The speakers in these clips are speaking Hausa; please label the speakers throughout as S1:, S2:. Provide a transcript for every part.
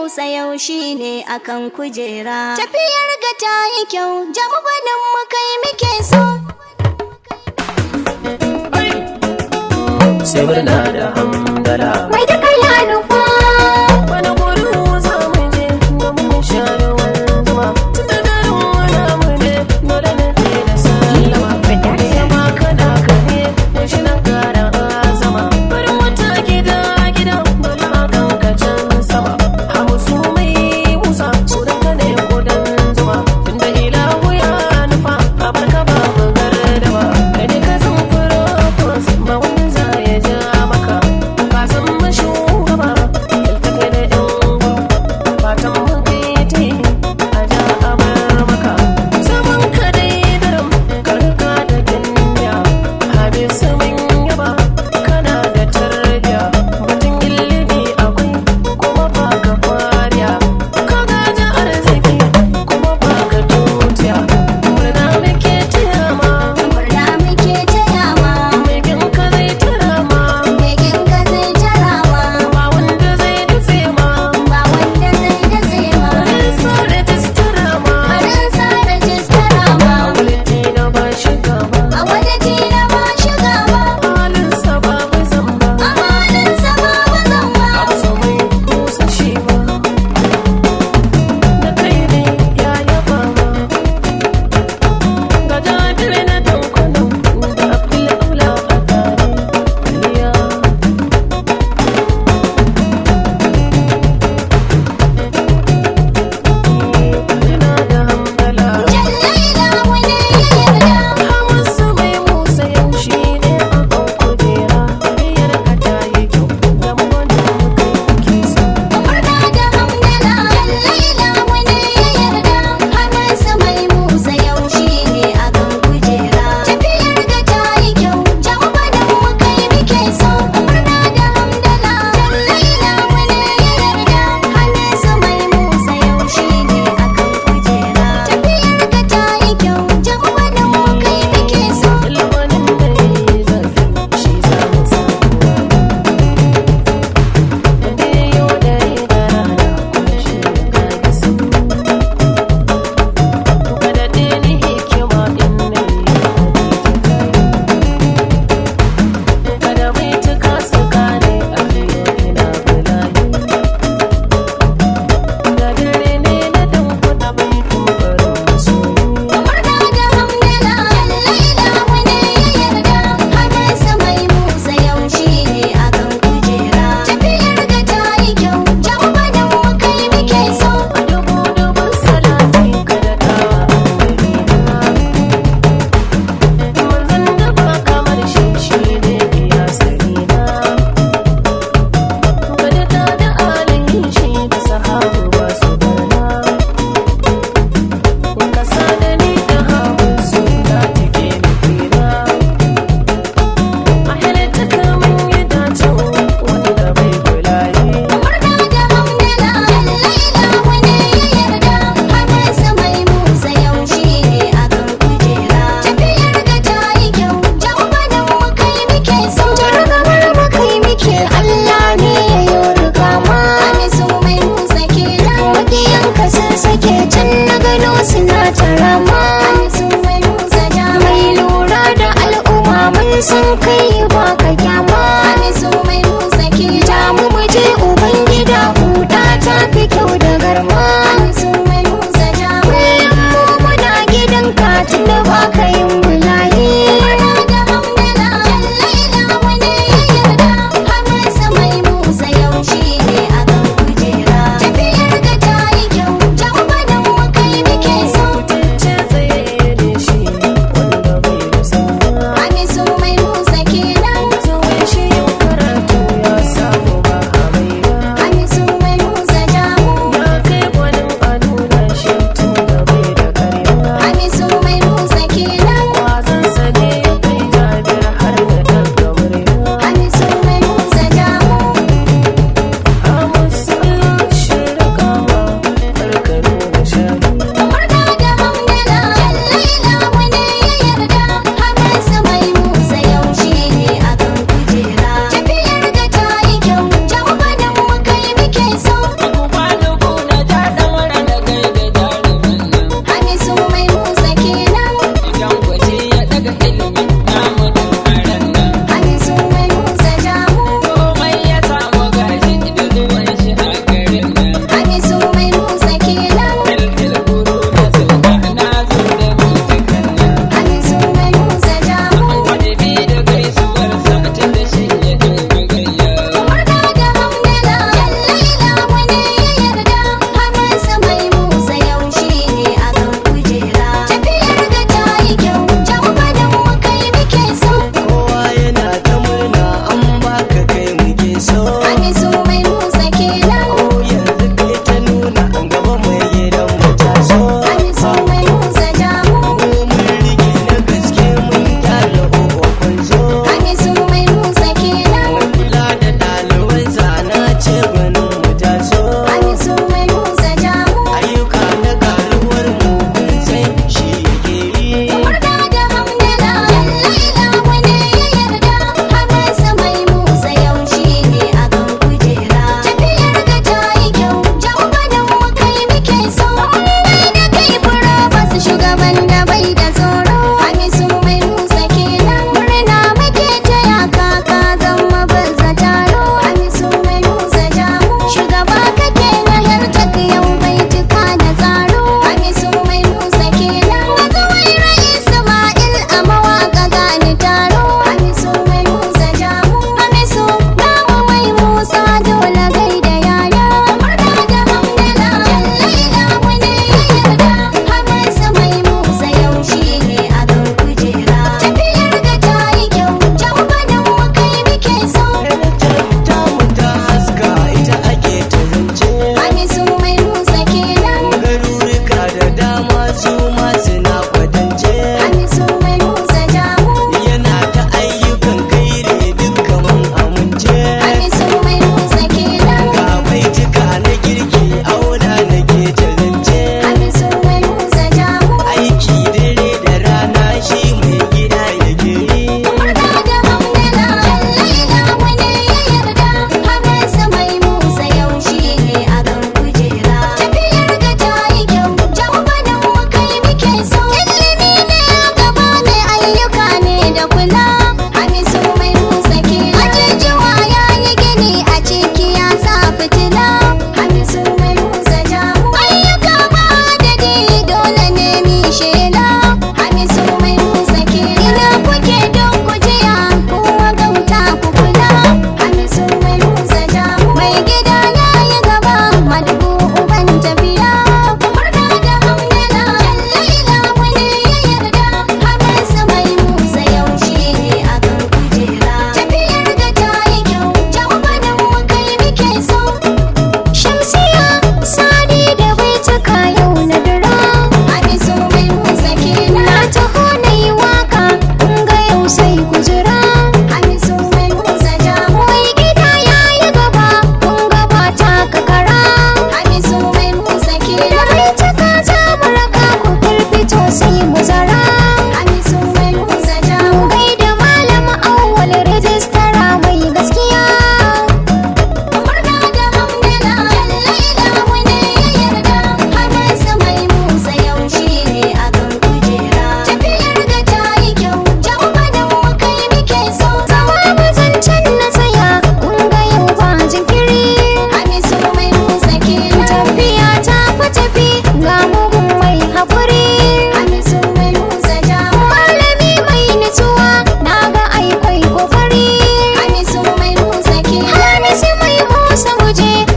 S1: Musa yau shi ne akan kujera. Tafiyar ga ta yi kyau, jam'ubanin mu kai muke so.
S2: Sai murna da hamdala.
S1: Mai da kai ya nufa.
S2: Wani gurin za mu je domin sha ruwan zuma. Tunda garin wani mu ne dole na je da sallama. Yamma kada ka ne yaushe na kara zama. Barin wata gida dole a kan kacin sama. Hausu mai Musa sunan ka ne gudan zuma. Tunda ilahu ya nufa a barka ba mu gardama. Kai ne ka san furo ba wani za ya ja maka. Ka san mashugaba iltake da yan guru. Fatan mu kai a ja a bar maka. Zaman ka dai daram karka da jinya. Habisu mun yaba kana da tarbiya. Batun ilimi akwai kuma ba ka fariya. Ka gaji arziki kuma ba ka tutiya. Murna muke taya ma
S1: Murna muke taya ma,
S2: mai ka zai tara ma.
S1: begin ka zai tarawa,
S2: Ba wanda zai dace ma.
S1: ba wanda zai datse ma.
S2: Barin sa rajistara ma.
S1: Barin sa rajistara ma,
S2: Wulti na ba shiga ba.
S1: a wani tina ba shiga ba,
S2: Halinsa babu zamba.
S1: a halinsa ba bazan ba.
S2: Abu so mai Musa shi ba. Da kai ne ya yaba ma. Ga Jabir na Dankwano da Abdul Aula a tare. Aliya. Murna da hamdala.
S1: Jallaila wani ya yarda,
S2: Hamisu mai Musa yau shi ne a kan kujera. Biyar ka ta yi kyau, dan wani mutum ke so.
S1: murna da hamdala. Jallaila wani ya yarda, Hamisu mai Musa yau shi ne akan kujera. Tafiyar ga ta yi kyau, jam'ubanin mu kai muke so. Murna da hamdala. Jallaila wani ya yarda, Hamisu mai Musa yau shi ne akan kujera. Tafiyar ga ta yi kyau, jam'ubanin mu kai muke so.
S2: Ilmanin da ya yi zafi shi za mu samu. Wanda ya yi wa dare da rana kuma shi ya gane su. Ka daɗe ni hikima in na yi kada mai cika su kare a biyo ina bulayi. Da dare ne na dankwata bai tumbarin masoyi.
S1: Murna da hamdala, Jallaila wani ya yarda, Hamisu mai Musa yau shi ne akan kujera. Tafiyar ga ta yi kyau, jam'ubanin mu kai muke so.
S2: A dubu dubun salati kada kawa annabi na. Manzon da ba kamar shi shi ne iya sani na. Kada ta da alihi shi da sahabu ba su barna. Kasa da ni da hawan su da take nufina. A halitta kamun yi dacin wanda bai kulaye.
S1: Murna da hamdala, Jallaila wani ya yarda, Hamisu mai Musa yau shi ne akan kujera. Tafiyar ga ta yi kyau, jam'ubanin mu kai muke so. Jarragamar mu kai muke, Allah ne ya yi rigama. Hamisu mai Musa kenan, maƙiyanka sun sake can na gano suna tarama. Hamisu mai Musa jama, mai lura da al'umma mun san kai ba ka kyama. Hamisu mai Musa kenan, mu muje Ubangida huda ta fi kyau da garma. Hamisu mai Musa jama, kullum mu muna gidanka tunda ba ka yin bulaye. Murna da hamdala, Jallaila wani ya yarda, Hamisu mai Musa yau shi ne akan kujera. Tafiyar ga ta yi kyau, jam'ubanin mu kai muke so.
S2: Fitacce tsaye da shi wanda bai da sanya.
S1: Hamisu mai Musa ke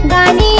S1: gani